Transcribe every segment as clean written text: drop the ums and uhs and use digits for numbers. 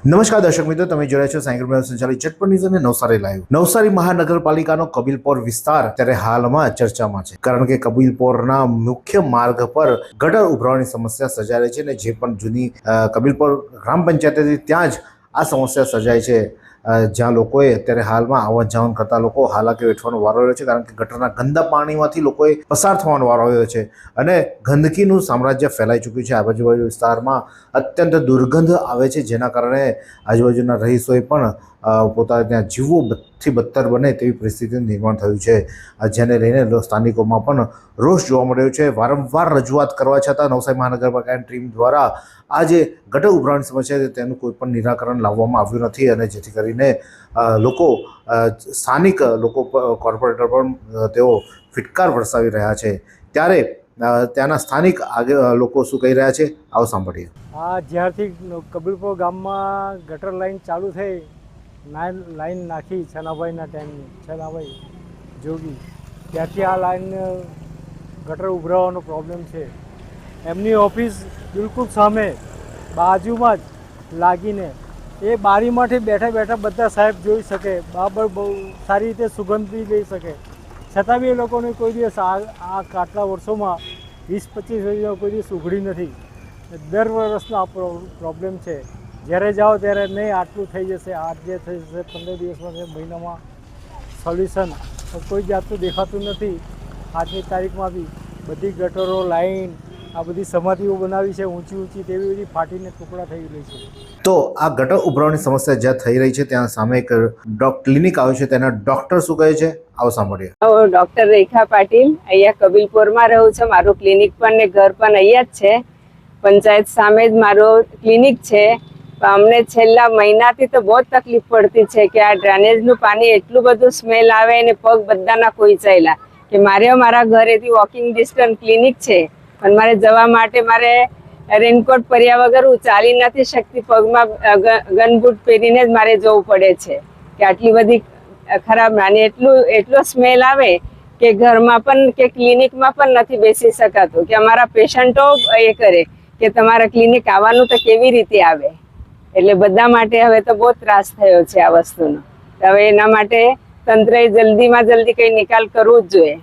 નમસ્કાર દર્શક મિત્રો, તમે જોડ્યા છો સાયકલ સંચાલિત ઝટપટ ન્યૂઝ અને નવસારી લાઈવ. નવસારી મહાનગરપાલિકાનો કબીલપોર વિસ્તાર ત્યારે હાલમાં ચર્ચામાં છે, કારણ કે કબીલપોરના મુખ્ય માર્ગ પર ગટર ઉભરાવાની સમસ્યા સર્જાઈ રહી છે અને જે પણ જૂની કબીલપોર ગ્રામ પંચાયત હતી ત્યાં જ આ સમસ્યા સર્જાય છે, જ્યાં લોકોએ અત્યારે હાલમાં આવન જાવન કરતા લોકો હાલાકી વેઠવાનો વારો રહ્યો છે, કારણ કે ગટરના ગંદા પાણીમાંથી લોકોએ પસાર થવાનો વારો રહ્યો છે અને ગંદકીનું સામ્રાજ્ય ફેલાઈ ચૂક્યું છે. આજુબાજુ વિસ્તારમાં અત્યંત દુર્ગંધ આવે છે, જેના કારણે આજુબાજુના રહીશોએ પણ પોતાને ત્યાં જીવોથી બદતર બને તેવી પરિસ્થિતિનું નિર્માણ થયું છે, જેને લઈને સ્થાનિકોમાં પણ રોષ જોવા મળ્યો છે. વારંવાર રજૂઆત કરવા છતાં નવસારી મહાનગરપાલિકાની ટીમ દ્વારા આ જે ગટર ઉભરાવાની સમસ્યા છે તેનું કોઈ પણ નિરાકરણ લાવવામાં આવ્યું નથી અને જેથી કરીને લોકો સ્થાનિક લોકો કોર્પોરેટર પણ તેઓ ફિટકાર વરસાવી રહ્યા છે. ત્યારે ત્યાંના સ્થાનિક લોકો શું કહી રહ્યા છે, આવો સાંભળીએ. જ્યારથી કબીલપોર ગામમાં ગટર લાઈન ચાલુ થઈ, લાઈન નાખી છનાભાઈના ટાઈમની, છનાભાઈ જોગી, ત્યારથી આ લાઈન ગટર ઉભરાવાનો પ્રોબ્લેમ છે. એમની ઓફિસ બિલકુલ સામે બાજુમાં જ લાગીને એ બારીમાંથી બેઠા બેઠા બધા સાહેબ જોઈ શકે, બરાબર બહુ સારી રીતે સુગંધ બી લઈ શકે, છતાં બી એ લોકોને કોઈ દિવસ આ આટલા વર્ષોમાં 20-25 વર્ષમાં કોઈ દિવસ ઉઘડી નથી. દર વર્ષનો આ પ્રોબ્લેમ છે. જ્યારે જાઓ ત્યારે નહીં આટલું થઈ જશે, આજે થઈ જશે, 15 દિવસમાં છે, મહિનામાં સોલ્યુશન કોઈ જાતનું દેખાતું નથી. આજની તારીખમાં બી બધી ગટરો લાઈન આ બધી સમાધિઓ બનાવી છે ઊંચી ઊંચી, તેવી બધી ફાટીને ટુકડા થઈ રહી છે. તો આ ગટર ઉભરાવાની સમસ્યા જ્યાં થઈ રહી છે ત્યાં સામે એક ક્લિનિક આવ્યું છે, તેના ડોક્ટર શું કહે છે, આવો સાંભળીએ. ડોક્ટર રેખા પાટીલ, અહીંયા કબીલપુરમાં રહું છું. મારું ક્લિનિક પણ ને ઘર પણ અહીંયા જ છે. પંચાયત સામે જ મારું ક્લિનિક છે. અમને છેલ્લા મહિનાથી તો બહુ તકલીફ પડતી છે કે આ ડ્રેનેજનું પાણી એટલું બધું સ્મેલ આવે અને પગ બધાના ખોઈચાયેલા કે મારા ઘરેથી વોકિંગ ડિસ્ટન્સ ક્લિનિક છે, પણ મારે જવા માટે મારે રેનકોટ પહેર્યા વગર હું ચાલી નથી શકતી. પગમાં ગનબૂટ પહેરીને જ મારે જવું પડે છે કે આટલી બધી ખરાબ નાની એટલો સ્મેલ આવે કે ઘરમાં પણ કે ક્લિનિકમાં પણ નથી બેસી શકાતું. કે અમારા પેશન્ટો એ કરે કે તમારા ક્લિનિક આવવાનું તો કેવી રીતે આવે. એટલે બધા માટે હવે તો બહુ ત્રાસ થયો છે આ વસ્તુનો. હવે એના માટે તંત્રએ જલ્દીમાં જલ્દી કંઈ નિકાલ કરવું જ જોઈએ.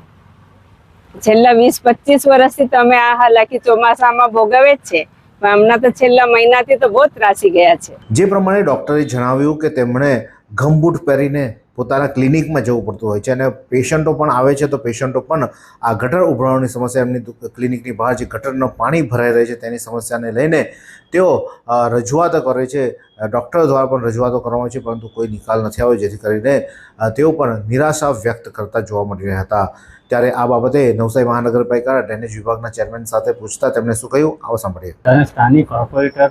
છેલ્લા 20-25 વર્ષથી તમે આ હાલાકી ચોમાસામાં ભોગવે જ છે, પણ હમણાં તો છેલ્લા મહિનાથી તો બહુ ત્રાસી ગયા છે. જે પ્રમાણે ડોક્ટરે જણાવ્યું કે તેમણે ગમબૂટ પહેરીને પોતાના ક્લિનિકમાં જવું પડતું હોય છે અને પેશન્ટો પણ આવે છે, તો પેશન્ટો પણ આ ગટર ઉભરાવાની સમસ્યા, એમની ક્લિનિકની બહાર જે ગટરનું પાણી ભરાઈ રહે છે તેની સમસ્યાને લઈને તેઓ રજૂઆતો કરે છે. ડૉક્ટરો દ્વારા પણ રજૂઆતો કરવામાં આવે છે, પરંતુ કોઈ નિકાલ નથી આવ્યો, જેથી કરીને તેઓ પણ નિરાશા વ્યક્ત કરતા જોવા મળી રહ્યા હતા. ત્યારે આ બાબતે નવસારી મહાનગરપાલિકા ડ્રેનેજ વિભાગના ચેરમેન સાથે પૂછતા તેમણે શું કહ્યું, આવો સાંભળીએ. સ્થાનિક કોર્પોરેટર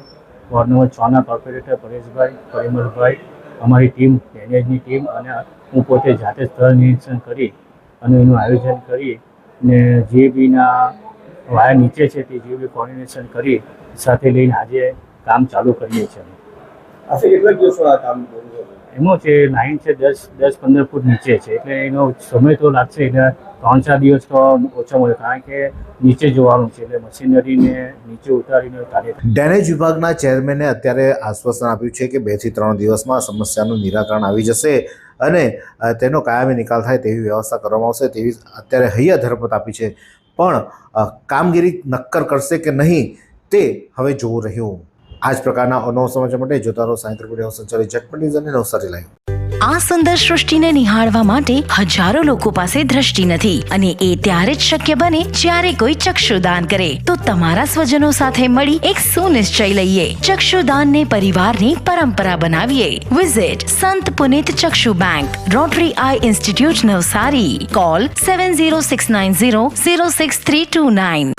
વોર્ડ નંબર 6 ના કોર્પોરેટર પરેશભાઈ, પરિમલભાઈ, અમારી ટીમ, ડ્રેનેજની ટીમ અને હું પોતે જાતે સ્થળ નિરીક્ષણ કરી અને એનું આયોજન કરી ને જીએબીના વાયર નીચે છે તે જીએબી કોર્ડિનેશન કરી સાથે લઈને આજે કામ ચાલુ કરીએ છીએ. એમાં છે લાઈન છે 10-15 ફૂટ નીચે છે, એટલે એનો સમય તો લાગશે, એટલે 3-4 દિવસ તો ઓછા મળે, કારણ કે નીચે જોવાનું છે, એટલે મશીનરીને નીચે ઉતારીને કાર્ય. ડ્રેનેજ વિભાગના ચેરમેને અત્યારે આશ્વાસન આપ્યું છે કે 2 થી 3 દિવસમાં સમસ્યાનું નિરાકરણ આવી જશે અને તેનો કાયમી નિકાલ થાય તેવી વ્યવસ્થા કરવામાં આવશે, તેવી અત્યારે હૈયા ધરપત આપી છે. પણ કામગીરી નક્કર કરશે કે નહીં તે હવે જોવું રહ્યું. આ જ પ્રકારના અનોખા સમાચાર માટે જોતા રહો સાયકલ સંચાલિત ઝટપટ ન્યૂઝ અને નવસારી લાઈવ. આ સુંદર સૃષ્ટિને નિહાળવા માટે હજારો લોકો પાસે દ્રષ્ટિ નથી, અને એ ત્યારે જ શક્ય બને જ્યારે કોઈ ચક્ષુદાન કરે. તો તમારા સ્વજનો સાથે મળી એક સુનિશ્ચય લઈએ, ચક્ષુદાનને પરિવારની પરંપરા બનાવીએ. વિઝિટ સંત પુનિત ચક્ષુ bank, Rotary eye institute Navsari. Call 7069006329.